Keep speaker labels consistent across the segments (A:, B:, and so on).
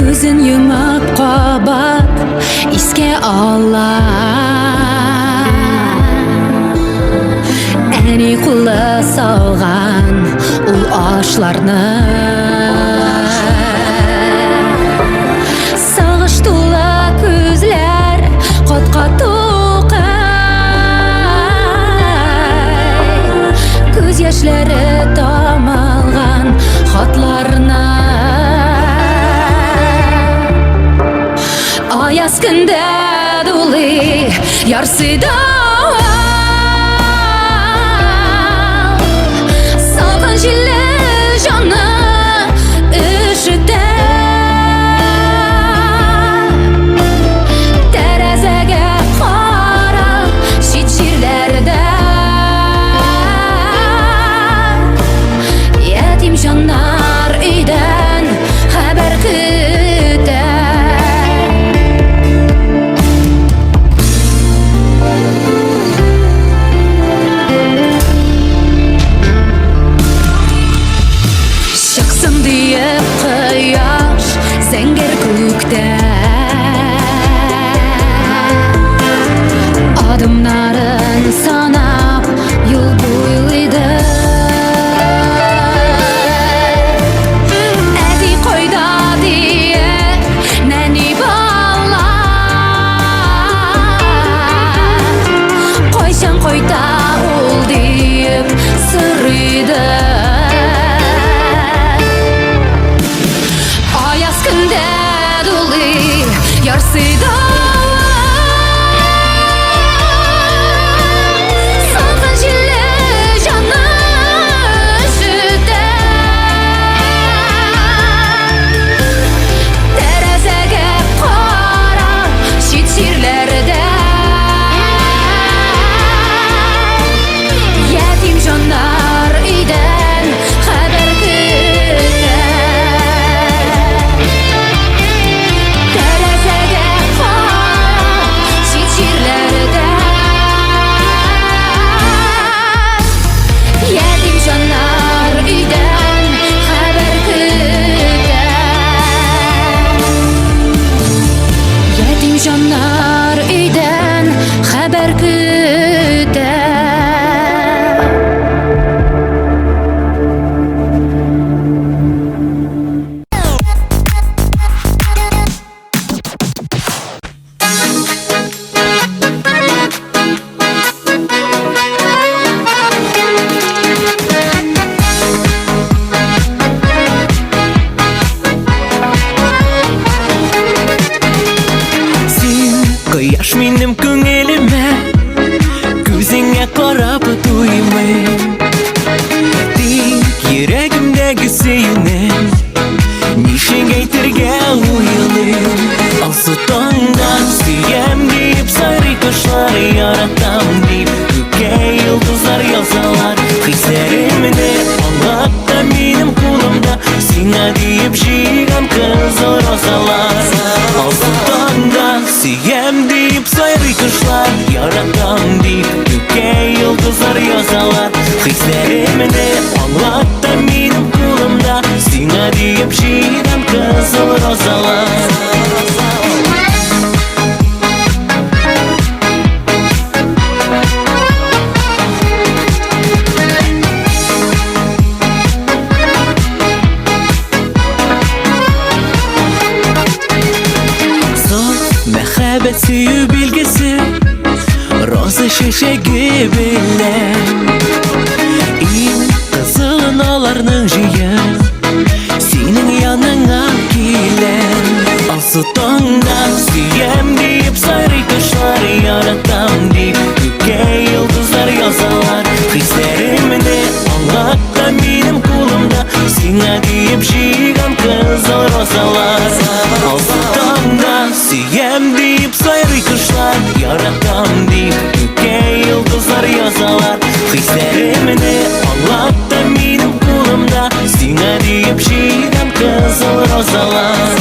A: Көзін юмып қабат еске ала әне құлы салған ұл ашларны сағыш тұлы көзлер қотқа тоқай көз яшьләре тамалған хатларына аяз күндә дулы ярсыйда салкын җилле җанны өшетә тәрәзәгә карап чит җирләрдә ятим җаннар өйдән хәбәр көтә Кояш зәңгәр күктә адымнарын санап юл буйлыйды әти кайда дие нәни бала кайчан кайта ул диеп сорыйды күндә дулы ярсыйда салкын җилле җанны өшетә тәрәзәгә карап чит җирләрдә ятим җаннар өйдән хәбәр көтә Җаннар өйдән хәбәр көтә
B: Кояш минем күңелемә күзеңә карап туймый тик йөрәгемдәге сөюне ничек әйтергә уйлыйм алсу таңда сөям дип сайрый кошлар яратам дип күккә йолдызлар язалар хисләремне аңлап та минем кулымда сиңа диеп җыйган кызыл розалар алсу таңда сөям дип сайрый кошлар яратам дип күккә йолдызлар язалар хисләремне аңлап та минем кулымда сиңа диеп җыйган кызыл розалар Мәхәббәт сөю билгесе роза чәчәге белән иң кызылын аларның җыя синең яныңа киләм алсу таңда сөям дип сайрый кошлар яратам дип күккә йолдызлар язалар хисләремне аңлап та минем кулымда сиңа диеп җыйган кызыл розалар алсу таңда сөям дип сайрый кошлар яратам дип күккә йолдызлар язалар хисләремне аңлап та минем кулымда сиңа диеп җыйган кызыл розалар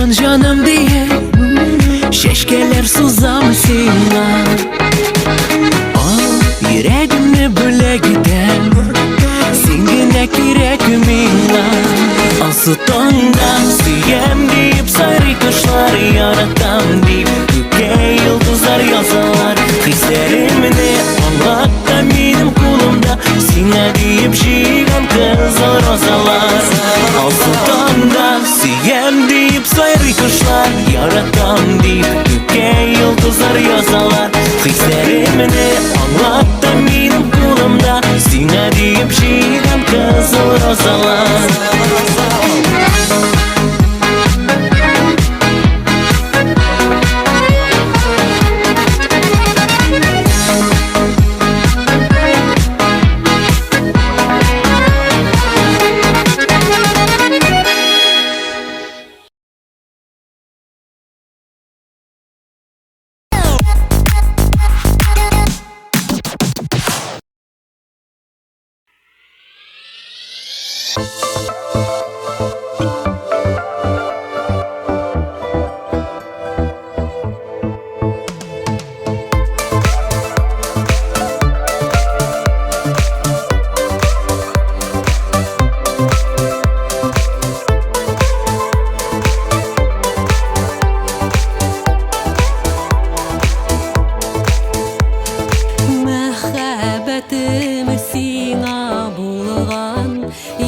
B: Жан жаным diye Шешкелер сузам сиңа Ал йөрәгемне бүләк итәм Син генә кирәк миңа Алсу таңда сөям дип сайрый кошлар Яратам дип күккә йолдызлар язалар Хисләремне аңлатта минем кулымда Сиңа дип җыйган кызыл розалар Алсу таңда сөям дип сайрый кошлар Яратам дип күккә йолдызлар язалар Хисләремне аңлатта минем кулымда Сиңа дип җыйган кызыл розалар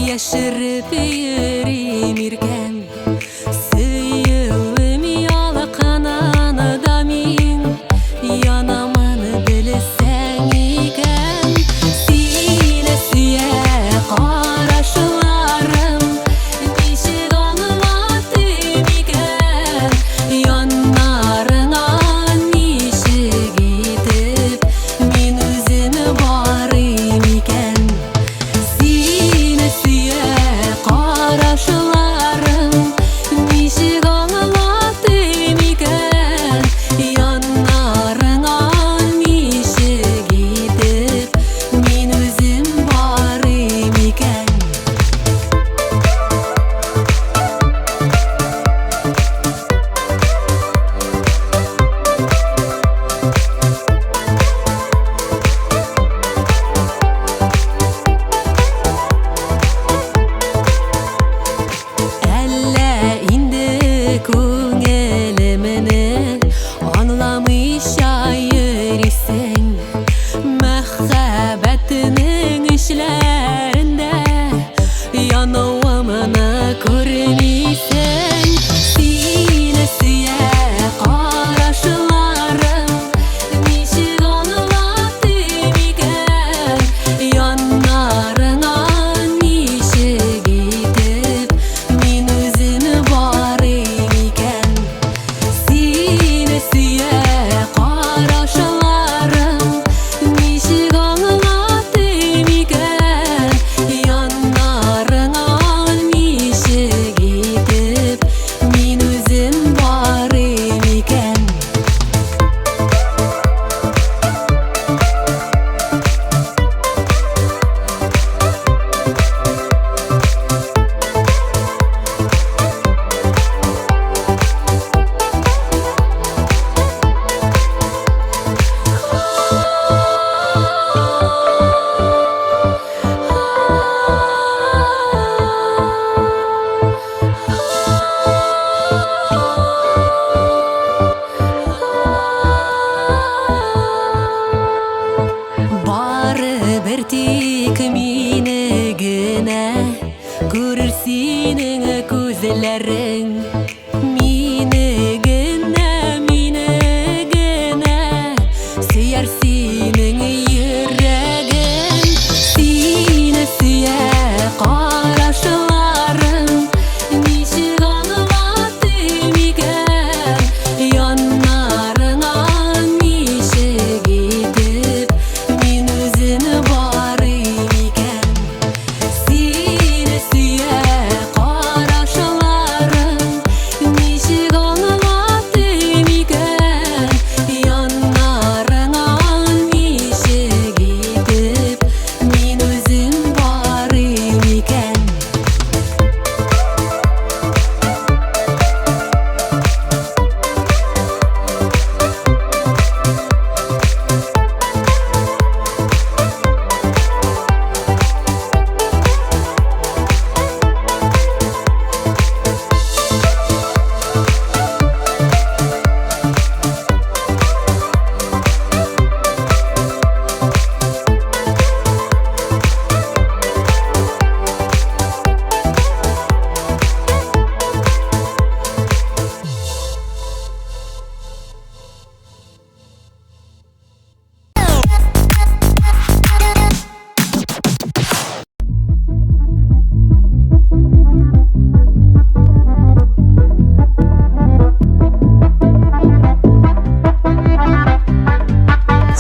A: Яшереп йөрим иркән Сөюем ялкананы да мин Янамын белсәң икән Сине сөя карашларым Ничек аңлатыйм икән Яннарыңа ничек итеп Мин үзем барыйм икән Карашларым ничек аңлатыйм икән Яннарыңа ничек итеп Мин үзем барыйм икән Күңелемне аңламыйча йөрисең Мәхәббәтнең эшләрендә Януымны күрмисең Сине сөя карашларым Ничек аңлатыйм икән Яннарыңа ничек итеп Мин үзем барыйм икән Сине сөя карашларым ничек аңлатыйм икән Яннарыңа ничек итеп Мин үзем барыйм икән Барыбер тик мине генә күрер синең күзләрең Мине генә сөяр синең йөрәгең Сине сөя карашларым ничек аңлатыйм икән Яннарыңа ничек итеп Мин үзем барыйм икән Сине сөя карашларым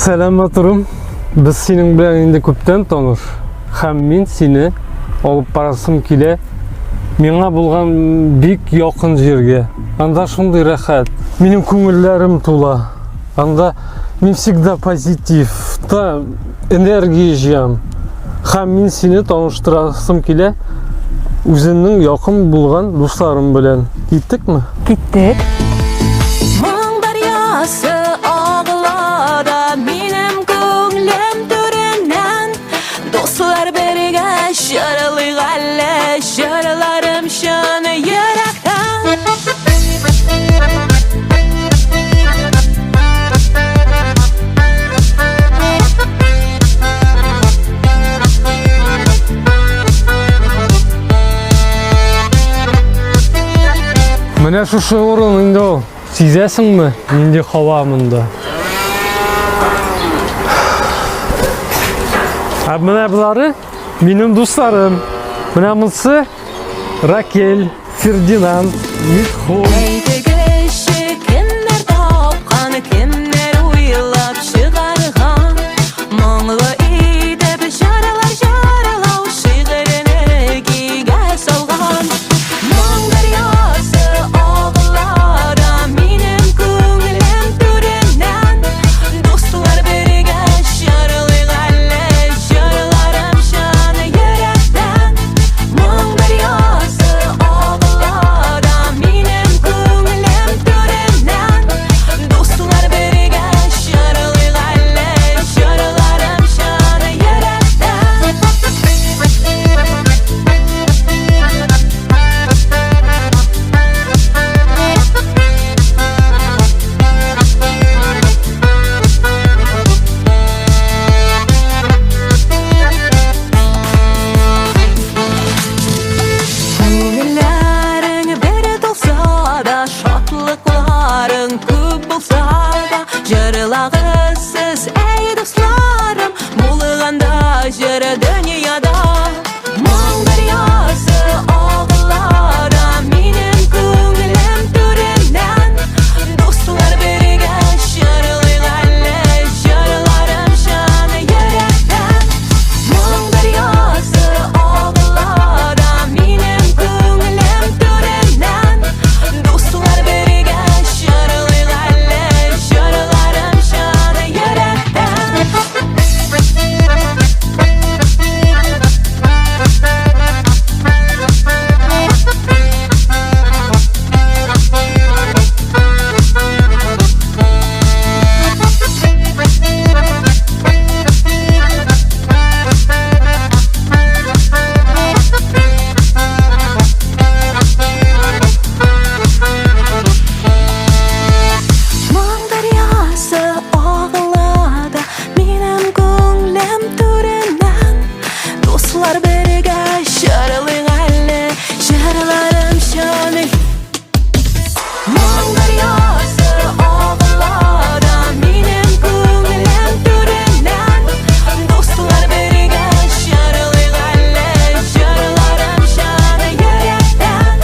C: Сәлеметұрым. Біз сенің білән енді көптен таныр. Һәм мен сені алып барасым келе. Миңа булган бик якын жерге. Анда шундый рәхәт. Минем күңелләрем тула. Анда мин всегда позитив, та энергия җыям. Һәм мин сине таныштырасым килә үземнең якын булган дусларым белән. Киттекме?
D: Киттек.
A: Моң дарьясы ағлада минем күңлем түреннән Дуслар бергә шарылыйк әле шарыларым шаны йөрәктән
C: Менә шушы урын инде ул. Сизәсеңме? Нинди һава монда. Менә булары минем дусларым. Менә монсы Ракель, Фердинанд, Митхун.
A: Әйтегезче, кемнәр тапкан, кемнәр уйлап чыгарган Моңлы итеп шаралар шаралау шигырене кигә салган Моң дарьясы ағлада минем күңлем түреннән Дуслар бергә шарылыйк әле шарыларым шаны йөрәктән Моң дарьясы ағлада минем күңлем түреннән Дуслар бергә шарылыйк әле шарыларым шаны йөрәктән Күңелләрең бер толса да, шатлыкларың күп булса да Җырлагыз сез, әй дусларым, булганда җыр дөньяда Моң дарьясы ағлада минем күңлем түреннән Дуслар бергә шарылыйк әле җырларым шаны йөрәктән Моң дарьясы ағлада минем күңлем түреннән Дуслар бергә шарылыйк әле җырларым шаны йөрәктән Моң дарьясы ағлада минем күңлем түреннән Дуслар бергә шарылыйк әле җырларым шаны Моң дарьясы ағлада минем күңлем түреннән Дуслар бергә шарылыйк әле җырларым шаны йөрәктән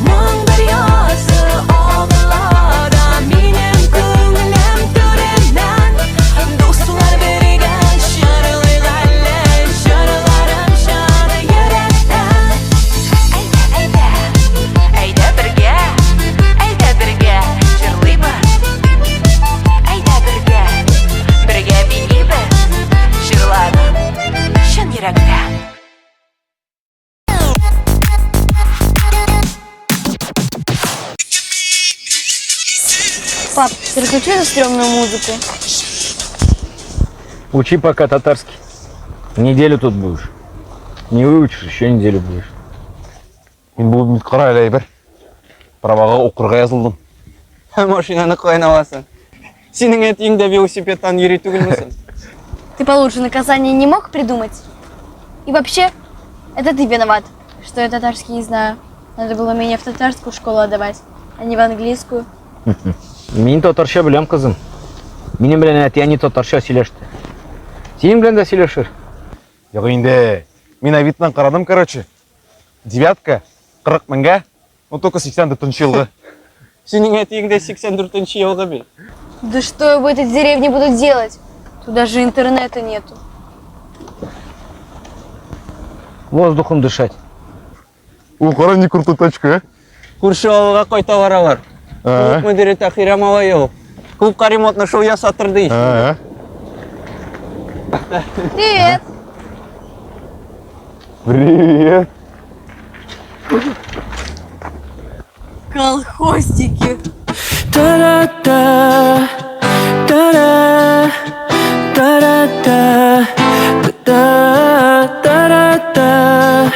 A: Моң дарьясы ағлада минем күңлем түреннән Дуслар бергә шарылыйк әле җырларым шаны йөрәктән Әйдә бергә җырлыйбыз Әйдә бергә бинибез җырларым чын йөрәктән
D: Пап, переключи эту стрёмную музыку.
E: Учи пока татарский. Неделю тут будешь. Не выучишь, еще неделю будешь.
F: Мен бұл үміт қара әлі бір. Праваға оқырға yazылдым.
G: Машинаны қайнавасың. Сенің етіңде велосипедтан үйрету келмесін.
D: Ты получше наказание не мог придумать? И вообще, это ты виноват, что я татарский не знаю. Надо было меня в татарскую школу отдавать, а не в английскую.
E: Мин татарша білем қызым. Менің білен әтияне татарша сөйлешті. Сенің білен де сөйлешір.
F: Жоқ енді, мен авитнан қарадым, короче. Девятка, 40 мыңға, но только 84 жылғы.
G: Сенің етіңде 84 жылғы бе.
D: Да что я в этой деревне буду делать? Тут даже интернета нету.
E: Воздухом дышать.
F: О, қара не крутой тачка,
G: Көрші ауылға қой товар алар.
F: а?
G: Клуб мүдірі Тахирам Аваев. Клубқа ремонтны шоу жасатыр дейсің.
F: А?
D: Привет!
F: Привет.
D: Колхозики!
B: Та-да-да, та-да, та-да-да, та-да, та-да-да,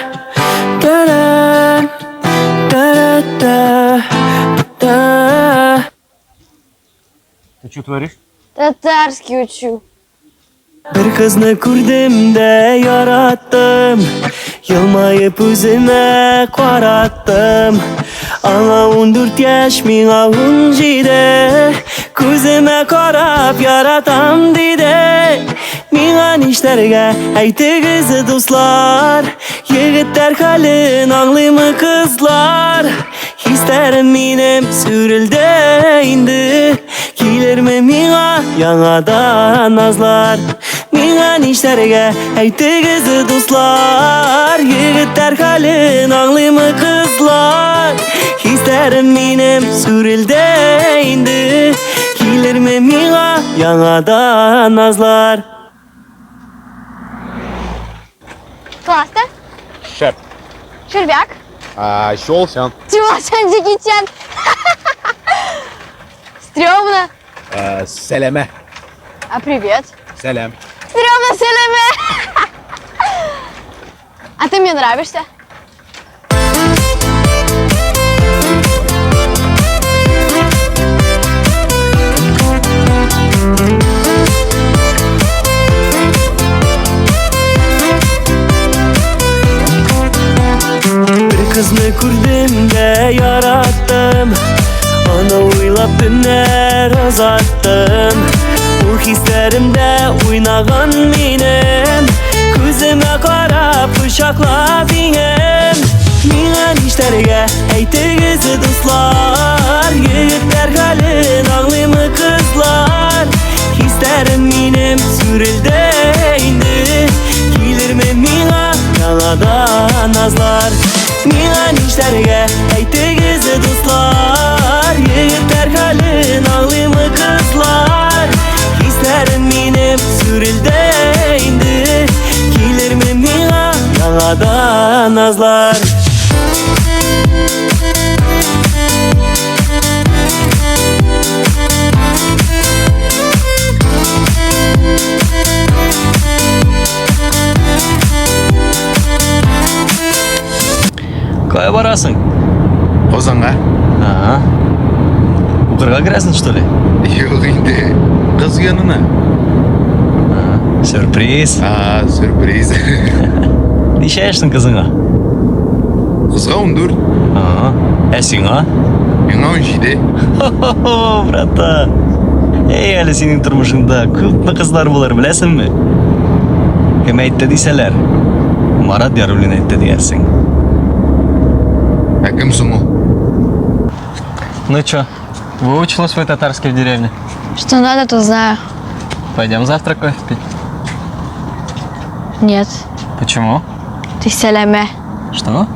B: та-да, та-да-да, та-да.
E: Ты что творишь?
D: Татарский учу.
B: Bir kızını gördüm de yarattım, yılmayıp özüme qarattım. Ana 14 yaş, mina 17, gözüme qarab yaratam dedi. Mina nişlerge aytığızı dostlar, yigitler halin anlıyımı kızlar. Hislerim benim sürüldü indi, gelir mi mina yanadan nazlar. Mina nişlerge aytığızı dostlar, yigitler halin anlıyımı kızlar. Hislerim benim sürüldü indi, gelir mi mina yanadan nazlar.
D: Классно?
F: Шеп.
D: Червяк?
F: А, щелся.
D: Тима, Джеки Чан. Стрёмно.
F: Селеме.
D: А привет?
F: Селем.
D: Стрёмно, Селеме. А ты мне нравишься?
B: Bir kızını gördüm de yarattım, ana oylap günler azattım. O hislerimde oynagan benim, gözüme qarab bıçaklap inem. Mina nişlerge aytığızı dostlar, yigitler halin anlıyımı kızlar. Hislerim benim sürüldü indi, gelir mi mina yanadan nazlar. Mina nişlerge aytığızı dostlar, yigitler halin anlıyımı kızlar. Hislerim benim sürüldü indi, gelir mi mina yanadan nazlar.
H: Кая барасың?
F: Озанға?
H: Ага. Укырға кіресің, что ли?
F: Yok indi. Kız yanına.
H: Сюрприз.
F: А, сюрприз.
H: Неше яшсың кызыңа?
F: Қызға 14,
H: Ага. Ә сиңа?
F: меңа 17.
H: Хо-хо-хо, брата. Ей, әлі сенің тұрмышыңда көпме қызлар болар, білесіңме? Кім айтты дейсәләр? Марат Яруллин айтты дейерсің.
F: А кімсің ол?
H: Ну чё, выучила свой татарский в деревне?
D: Что надо, то знаю.
H: Пойдем завтра кофе пить.
D: Нет,
H: Почему?
D: ты Селеме.
H: Что?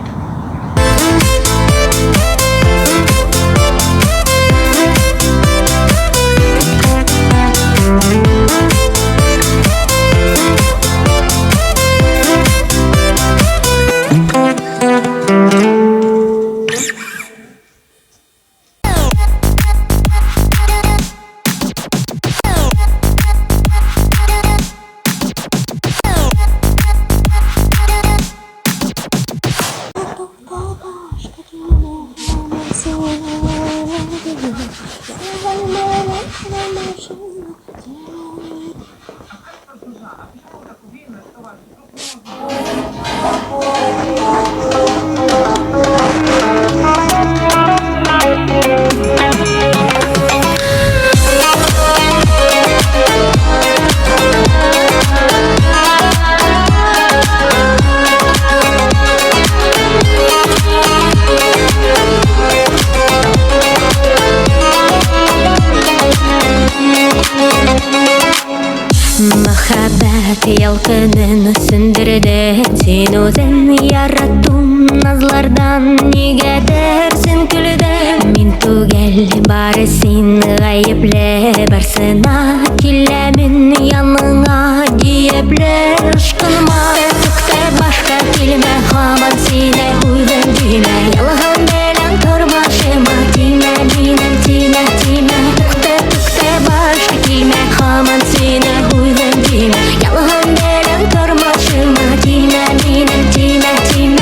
I: yalkının söndürdün. Sen özün yarattın nazlardan, nege dersin küldün. Min tugel barısin gayıple, barsına kilemin yanına diyeble. Aşkınıma tukta başka kelime, haman sine uydun dime. Yalğın belen torbaşıma dime, minem dime dime. Tukta başka kelime, haman sine uydun dime. Yalğın belen torbaşıma dime, minem dime dime.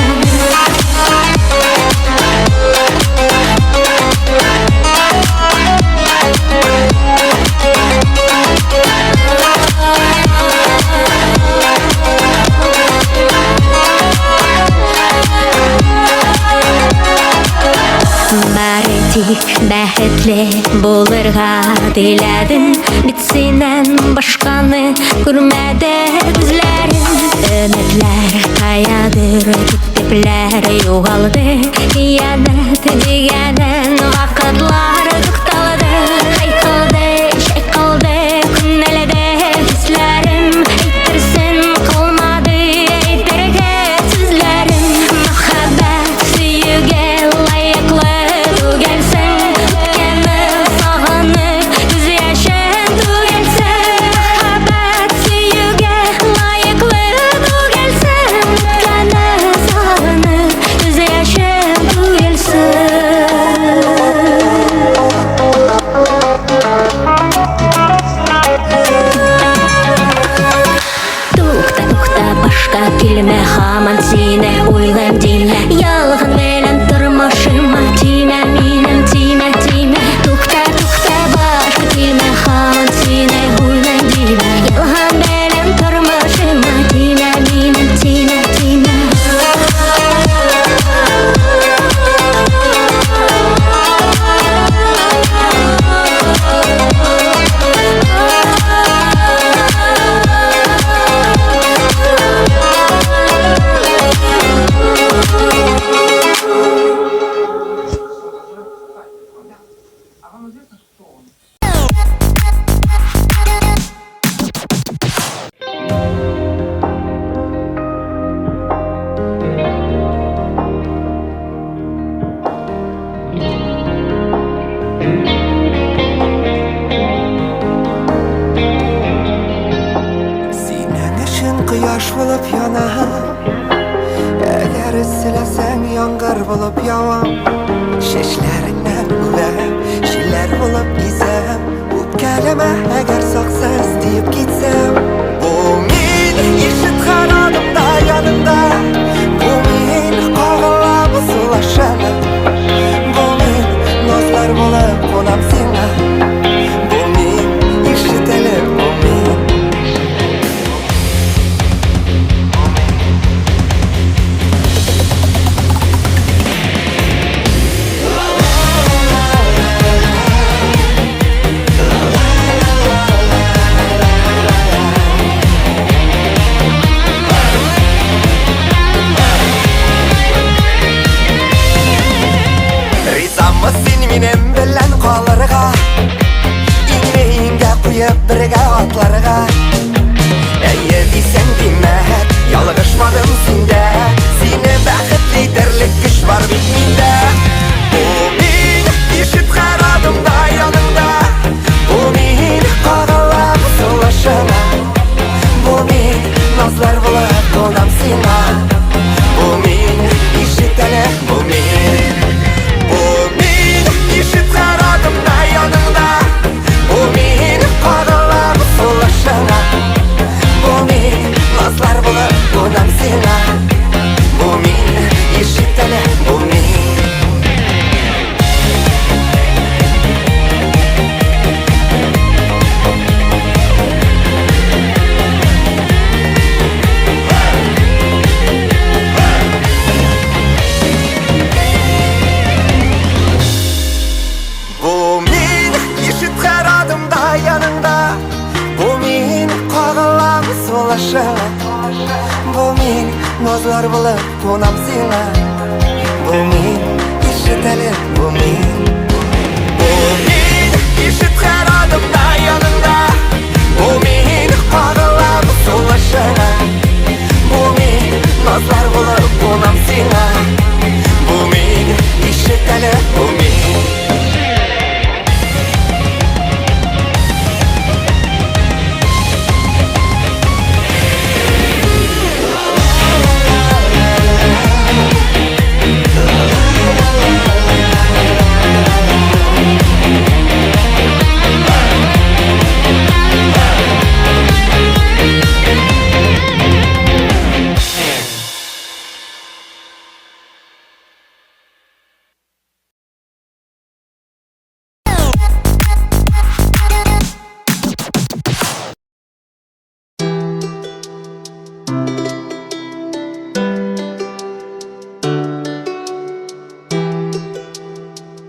I: Baretik bähetli bulurga diledin. Bitsinen başkanı görmedi gözlerin. Ümitler kayadır, gittipler yoğaldı. İyanet digenen vakitlar tıktaldı. Haykıldı, şekildi, künneledi hislerim. Eytirsin kalmadı, eytirge sizlerim. Muhabbet süyüge layıklı gelsin. Ötkeni sağını göz yaşın gelsin. Muhabbet süyüge layıklı gelsin. Ötkeni sağını göz yaşın gelsin. Tukta başka kelime, haman sine uylum dime. Yalğın belen turmuşuma dime, minem dime dime. Tukta başka kelime, haman sine uylum dime. Yalğın belen turmuşuma dime, minem dime dime.
J: Senin için kıyaş bulup yanam, eğer silesen yağmur bulup yağam. Şişlerinden güvem, şiller bulup gizem. Öpkeleme eğer saksız deyip gitsem. Bu min işit kanadımda yanımda. Bu min kağılamı sulaşana. Bu min nazlar bulup konam sana. Bu min işitelim bu min. Rızamısın minem bilen kalırga. İğneyinge kuyup birge atlarga. Eğer disen demek, yalgışmadım sende. Seni bäxetli derlik güç var bitminde. Bu min işit karadımda yanımda. Bu min kağılamı sulaşana. Bu min nazlar bulup konam sana. Bu min işitene bu min. Bu min işit karadımda yanımda. Bu min kağılamı sulaşana. Bu min nazlar bulup konam sana. Bu min işitene bu min. Bu min işit karadımda yanında. Bu min kağılamı sulaşana. Bu min nazlar bulup konam sana. Bu min işitelim bu min. Bu min işit karadımda yanında. Bu min kağılamı sulaşana.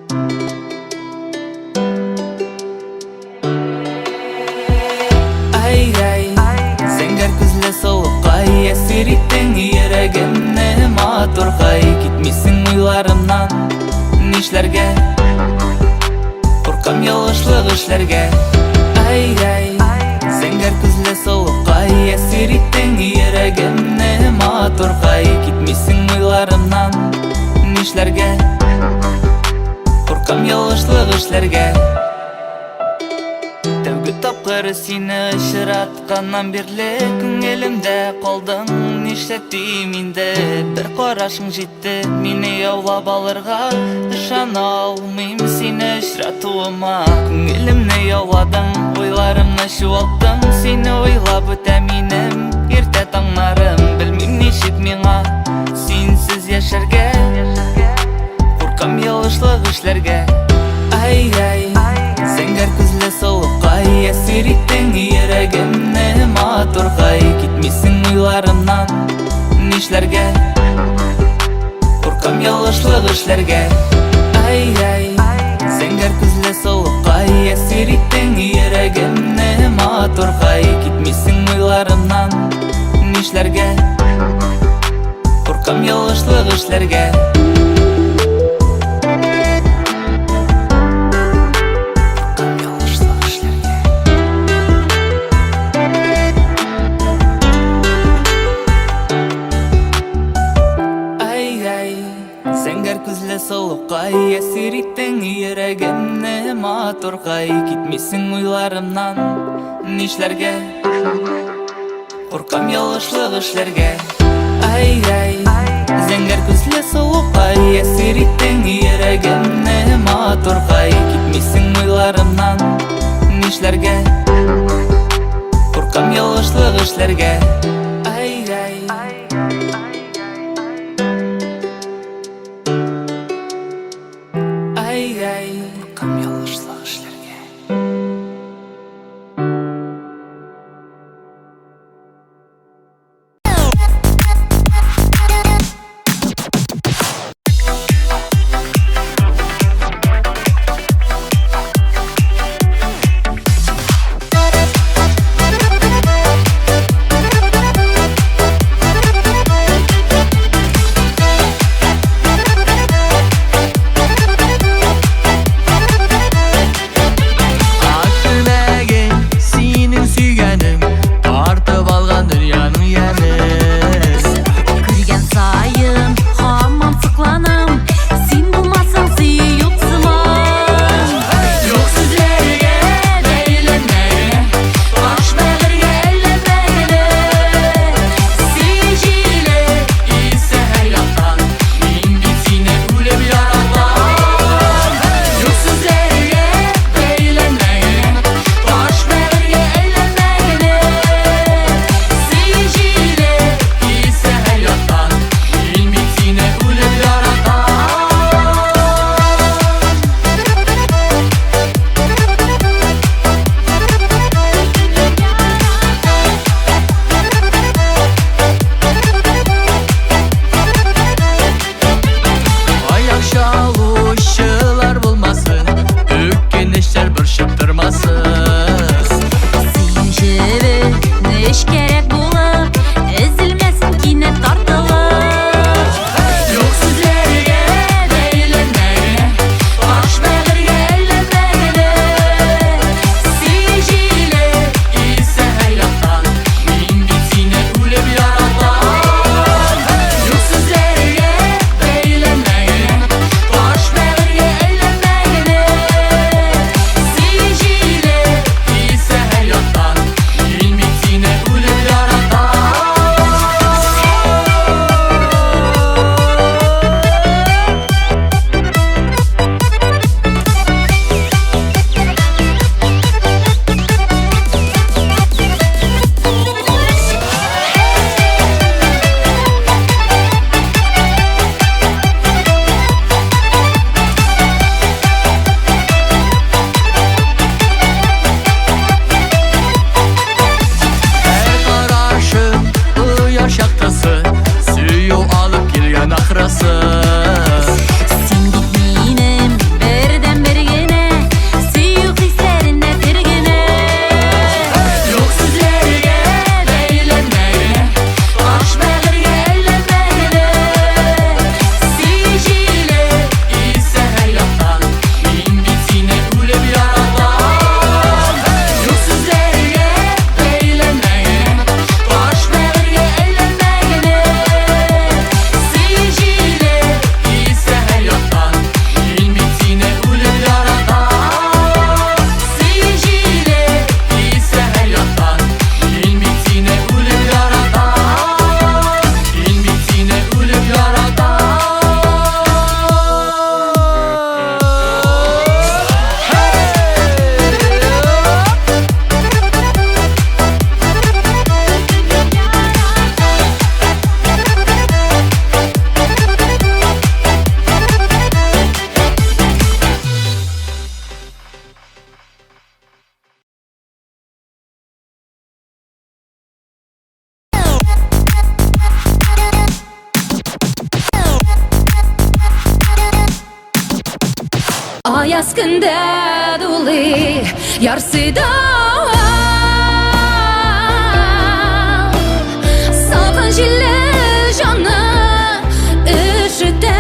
B: Ай, сеңгер күзле солуқай әсер иттің ерегімні матурғай кетмесің ойларымнан нишләргә қорқам ялгышлык эшләргә Ай, сеңгер күзле солуқай әсер иттің ерегімні матурғай кетмесің ойларымнан нишләргә қорқам ялгышлык эшләргә Тәүге тапқыр сине очратканнан бирле күңелемдә калдың нишләтим инде бер карашың җитте мине яулап алырга ышана алмыйм сине очратуыма күңелемне яуладың уйларымны чуалттың сине уйлап үтә минем иртә таңнарым белмим ничек миңа синсез яшәргә куркам ялгышлык эшләргә Ай, сеңгер күзле солуқай әсер иттің ерегімне матурғай кетмесің ойларымнан нишләргә куркам ялгышлык эшләргә Ай, сеңгер күзле солуқай әсер иттің ерегімне матурғай кетмесің ойларымнан нишләргә куркам ялгышлык эшләргә Солуқай әсер иттің ерегімне матурғай кетмесің ойларымнан нишләргә куркам ялгышлык эшләргә Ай, зәңгәр күзле солуқай әсер иттің ерегімне матурғай кетмесің ойларымнан нишләргә куркам ялгышлык эшләргә Ай, куркам ялгышлык эшләргә
I: Ayaz günde dolu yarsıda Salgın jille canı üşüte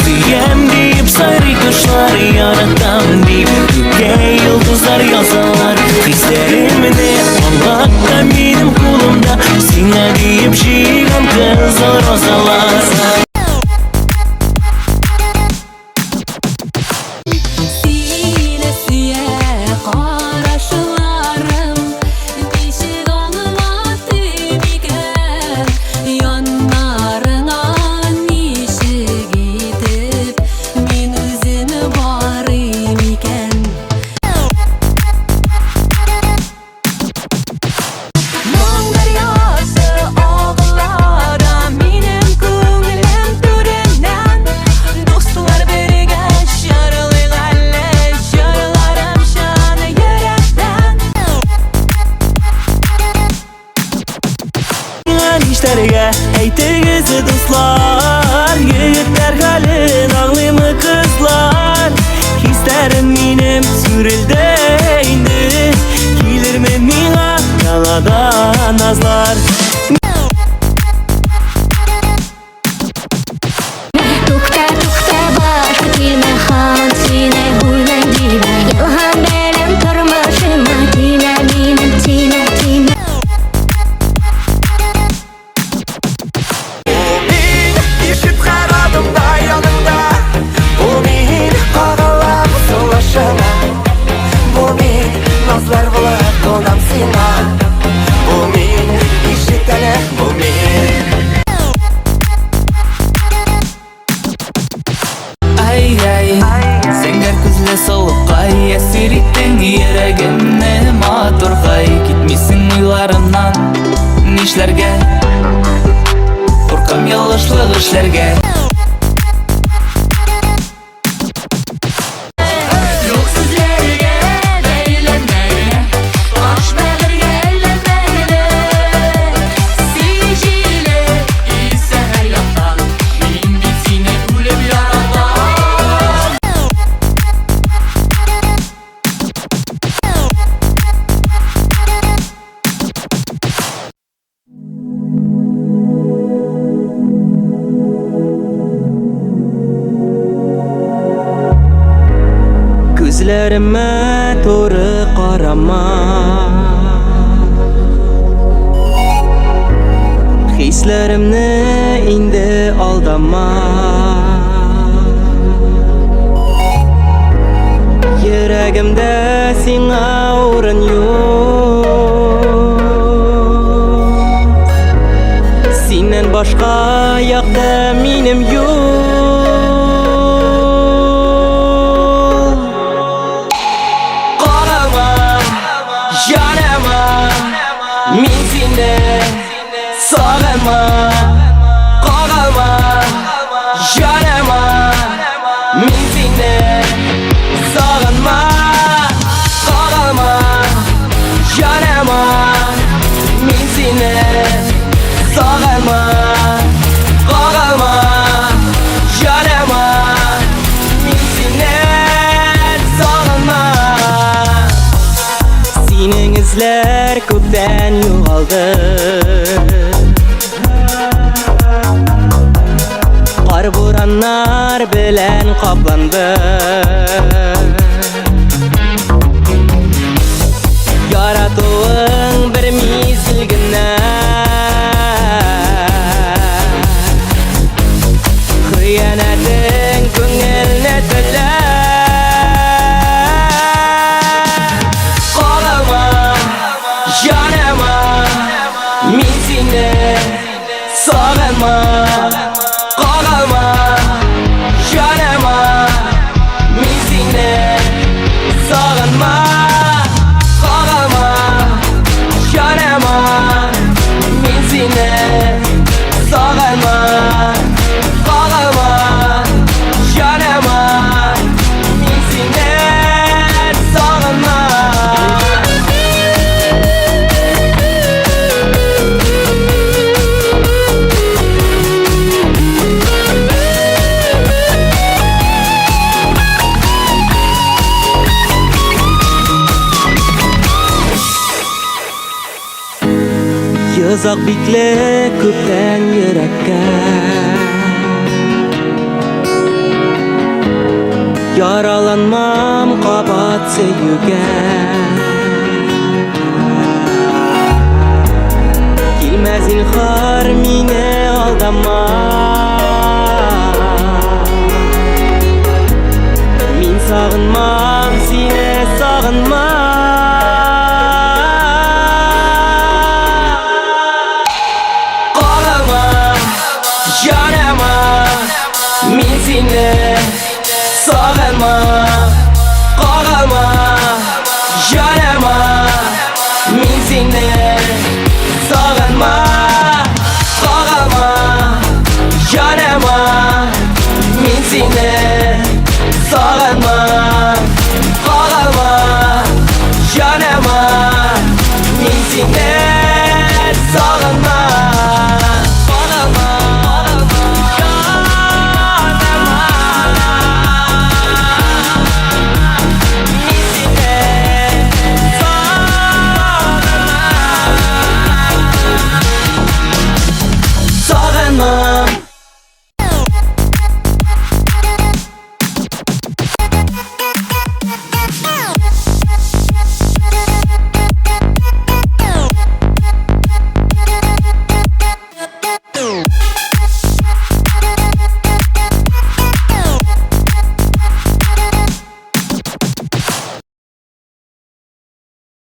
B: Siyem deyip sarı kuşlar yanaktan deyip Göke yıldızlar yazarlar Hislerimini anlatta benim kulumda Sine deyip jigan kızıl rozalar
I: Sine süye qarашыларым Бишік алматы бекер Яннарыңа нишік етіп Мен өзіні барым екен
A: Мұң дариясы ағылара менің көңілім түрінен Достылар бірге жарылық әлі жырларым жаны еректен
B: İşlerge eytegisi dostlar Yigitler halin ağlımı kızlar Hislerim benim sürülde indi Gelir mi mina yalada nazlar
I: Tukta tukta başka kelme hamon seni o'ylaydilar Yolg'on bilan turmushimni tina mening tina tina
J: Min ишет her adımda yanında Bu min qağalar solaşına Bu min nazlar bulab konam sina Bu min ишет әлі bu min
B: Ай, ай, сеңдер күзлі соғыққай Әсер еттің ерегімні матұрғай Кетмесің ойларымнан Нишлерге Қорқам ялғышлық ішлерге Жоқ сөздерге бәйленмәйді Аш бәлірге әлленмәйді Сейжейлі исі әр яқтан Мен бит сені өліп яратам Gözlerime doğru qarama Hislerimni indi aldama Yüreğimde sana o'rin yo'q Senden başka yoqda menim yo'q Qarama, yanama Men seni sog'inma Qarama, yanama Men seni sog'inma Qarama, yanama Men seni sog'inma Qarama, yanama Men seni sog'inma Sening izlar ko'kdan yo'g'oldi Qor bo'ronlar bilan qoplandi Yaratuving bir mezgilgina Xiyanating ko'ngilni tilar Qarama, yanama Men seni sog'inma Qarama, yanama Men seni sog'inma Qarama, yanama Men seni sog'inma Qarama, yanama Men seni sog'inma
J: Узак бикле көптен йөрәккә Яраланмам кабат сөюгә Килмә зинһар мине алдама Мин сагынмам сине сагынмам Min seni sağırma Qaralma Yanıma Min seni sağırma Qaralma Yanıma Min seni sağırma Qaralma Yanıma Min seni sağırma Sağırma